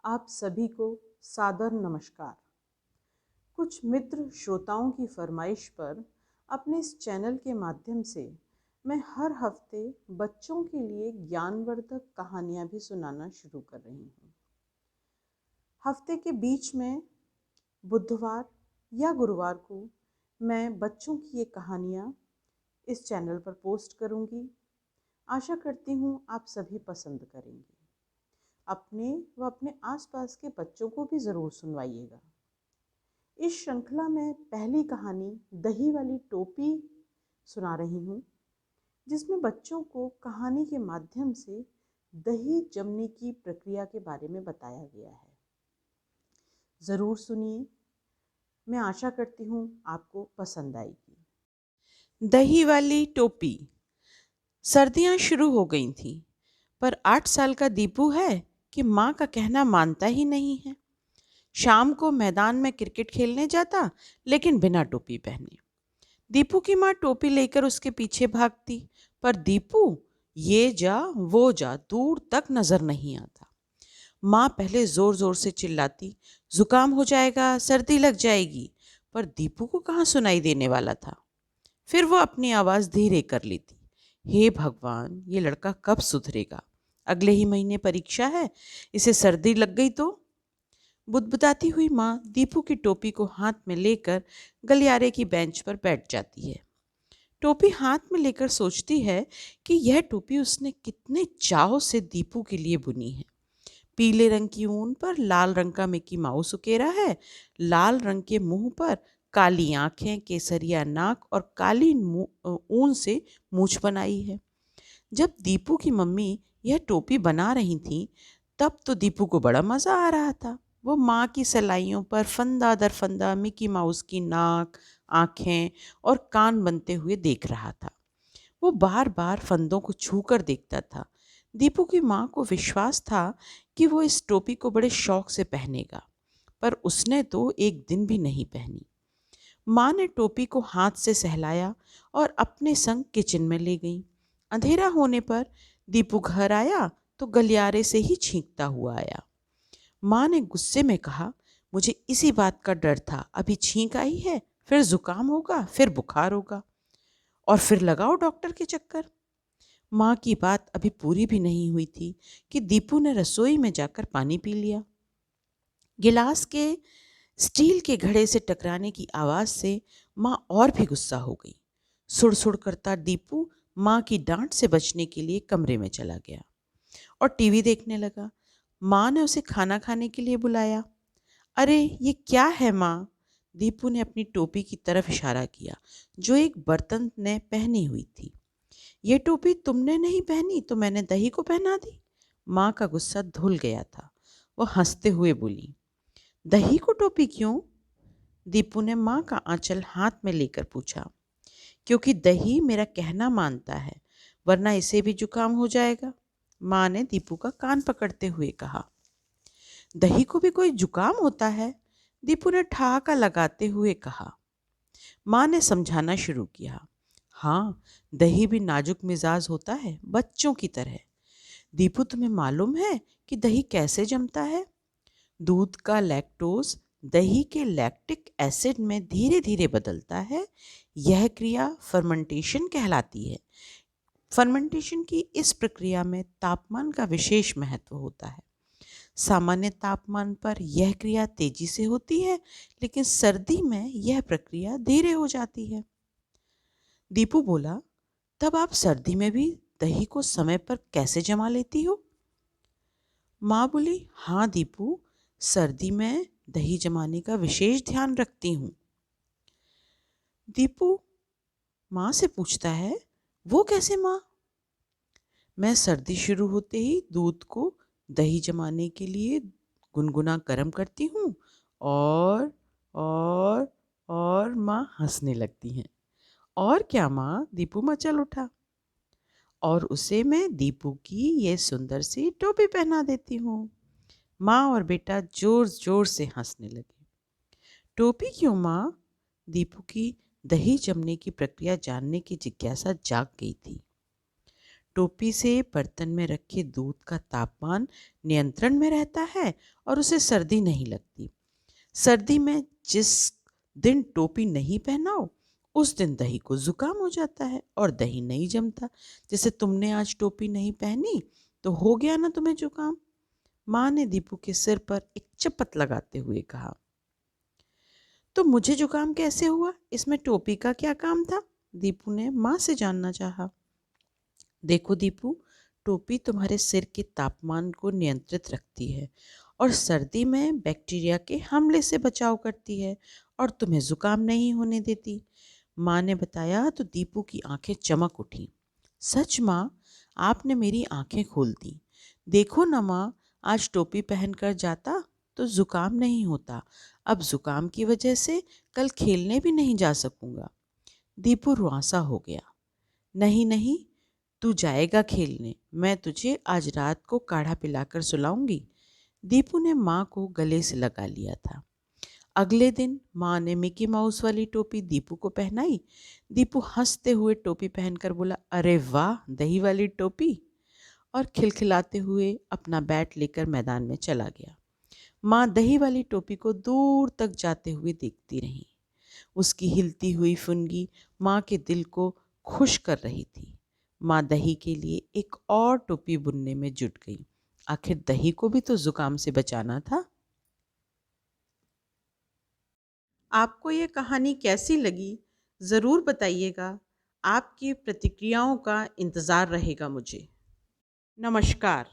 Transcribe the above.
आप सभी को सादर नमस्कार। कुछ मित्र श्रोताओं की फरमाइश पर अपने इस चैनल के माध्यम से मैं हर हफ्ते बच्चों के लिए ज्ञानवर्धक कहानियाँ भी सुनाना शुरू कर रही हूँ। हफ्ते के बीच में बुधवार या गुरुवार को मैं बच्चों की ये कहानियाँ इस चैनल पर पोस्ट करूँगी। आशा करती हूँ आप सभी पसंद करेंगे। अपने व अपने आसपास के बच्चों को भी ज़रूर सुनवाइएगा। इस श्रृंखला में पहली कहानी दही वाली टोपी सुना रही हूँ, जिसमें बच्चों को कहानी के माध्यम से दही जमने की प्रक्रिया के बारे में बताया गया है। ज़रूर सुनिए। मैं आशा करती हूँ आपको पसंद आएगी। दही वाली टोपी। सर्दियाँ शुरू हो गई थीं, पर 8 साल का दीपू है कि माँ का कहना मानता ही नहीं है। शाम को मैदान में क्रिकेट खेलने जाता, लेकिन बिना टोपी पहने। दीपू की माँ टोपी लेकर उसके पीछे भागती, पर दीपू ये जा वो जा, दूर तक नजर नहीं आता। माँ पहले जोर जोर से चिल्लाती, जुकाम हो जाएगा, सर्दी लग जाएगी, पर दीपू को कहाँ सुनाई देने वाला था। फिर वो अपनी आवाज़ धीरे कर लेती, हे भगवान, ये लड़का कब सुधरेगा? अगले ही महीने परीक्षा है, इसे सर्दी लग गई तो? बुदबुदाती हुई माँ दीपू की टोपी को हाथ में लेकर गलियारे की बेंच पर बैठ जाती है। टोपी हाथ में लेकर सोचती है कि यह टोपी उसने कितने चाव से दीपू के लिए बुनी है। पीले रंग की ऊन पर लाल रंग का मिकी माउस उकेरा है, लाल रंग के मुंह पर काली आंखें, केसरिया नाक और काली ऊन से मूछ बनाई है। जब दीपू की मम्मी यह टोपी बना रही थी, तब तो दीपू को बड़ा मज़ा आ रहा था। वो माँ की सिलाइयों पर फंदा दर फंदा मिकी माउस की नाक, आँखें और कान बनते हुए देख रहा था। वो बार बार फंदों को छू कर देखता था। दीपू की माँ को विश्वास था कि वो इस टोपी को बड़े शौक से पहनेगा, पर उसने तो एक दिन भी नहीं पहनी। माँ ने टोपी को हाथ से सहलाया और अपने संग किचन में ले गई। अंधेरा होने पर दीपू घर आया तो गलियारे से ही छींकता हुआ आया। माँ ने गुस्से में कहा, मुझे इसी बात का डर था, अभी छींक आई है, फिर जुकाम होगा, फिर बुखार होगा, और फिर लगाओ डॉक्टर के चक्कर। माँ की बात अभी पूरी भी नहीं हुई थी कि दीपू ने रसोई में जाकर पानी पी लिया। गिलास के स्टील के घड़े से टकराने की आवाज़ से माँ और भी गुस्सा हो गई। सुड़ सुड़ करता दीपू माँ की डांट से बचने के लिए कमरे में चला गया और टीवी देखने लगा। माँ ने उसे खाना खाने के लिए बुलाया। अरे ये क्या है माँ? दीपू ने अपनी टोपी की तरफ इशारा किया, जो एक बर्तन ने पहनी हुई थी। ये टोपी तुमने नहीं पहनी तो मैंने दही को पहना दी। माँ का गुस्सा धुल गया था। वो हंसते हुए बोली, दही को टोपी क्यों? दीपू ने माँ का आंचल हाथ में लेकर पूछा। क्योंकि दही मेरा कहना मानता है, वरना इसे भी जुकाम हो जाएगा। माँ ने दीपू का कान पकड़ते हुए कहा। दही को भी कोई जुकाम होता है? दीपू ने ठहाका लगाते हुए कहा। माँ ने समझाना शुरू किया। हाँ, दही भी नाजुक मिजाज होता है, बच्चों की तरह। दीपू, तुम्हें मालूम है कि दही कैसे जमता है? दूध का लैक्टोज दही के लैक्टिक एसिड में धीरे धीरे बदलता है। यह क्रिया फर्मेंटेशन कहलाती है। फर्मेंटेशन की इस प्रक्रिया में तापमान का विशेष महत्व होता है। सामान्य तापमान पर यह क्रिया तेजी से होती है, लेकिन सर्दी में यह प्रक्रिया धीरे हो जाती है। दीपू बोला, तब आप सर्दी में भी दही को समय पर कैसे जमा लेती हो? माँ बोली, हाँ दीपू, सर्दी में दही जमाने का विशेष ध्यान रखती हूँ। दीपू माँ से पूछता है, वो कैसे माँ? मैं सर्दी शुरू होते ही दूध को दही जमाने के लिए गुनगुना गर्म करती हूँ और और और माँ हंसने लगती हैं। और क्या माँ? दीपू मचल उठा। और उसे मैं दीपू की ये सुंदर सी टोपी पहना देती हूँ। माँ और बेटा जोर जोर से हंसने लगे। टोपी क्यों माँ? दीपू की दही जमने की प्रक्रिया जानने की जिज्ञासा जाग गई थी। टोपी से बर्तन में रखे दूध का तापमान नियंत्रण में रहता है और उसे सर्दी नहीं लगती। सर्दी में जिस दिन टोपी नहीं पहनाओ उस दिन दही को जुकाम हो जाता है और दही नहीं जमता। जैसे तुमने आज टोपी नहीं पहनी तो हो गया ना तुम्हें जुकाम। माँ ने दीपू के सिर पर एक चपत लगाते हुए कहा। तो मुझे जुकाम कैसे हुआ? इसमें टोपी का क्या काम था? दीपू ने माँ से जानना चाहा। देखो दीपू, टोपी तुम्हारे सिर के तापमान को नियंत्रित रखती है और सर्दी में बैक्टीरिया के हमले से बचाव करती है और तुम्हें जुकाम नहीं होने देती। माँ ने बताया तो दीपू की आंखें चमक उठी। सच माँ, आपने मेरी आंखें खोल दी। देखो ना माँ, आज टोपी पहनकर जाता तो जुकाम नहीं होता। अब जुकाम की वजह से कल खेलने भी नहीं जा सकूंगा। दीपू रुआंसा हो गया। नहीं नहीं, तू जाएगा खेलने। मैं तुझे आज रात को काढ़ा पिलाकर सुलाऊंगी। दीपू ने माँ को गले से लगा लिया था। अगले दिन माँ ने मिकी माउस वाली टोपी दीपू को पहनाई। दीपू हंसते हुए टोपी पहनकर बोला, अरे वाह, दही वाली टोपी, और खिलखिलाते हुए अपना बैट लेकर मैदान में चला गया। माँ दही वाली टोपी को दूर तक जाते हुए देखती रही। उसकी हिलती हुई फुनगी माँ के दिल को खुश कर रही थी। माँ दही के लिए एक और टोपी बुनने में जुट गई। आखिर दही को भी तो जुकाम से बचाना था। आपको ये कहानी कैसी लगी ज़रूर बताइएगा। आपकी प्रतिक्रियाओं का इंतज़ार रहेगा मुझे। नमस्कार।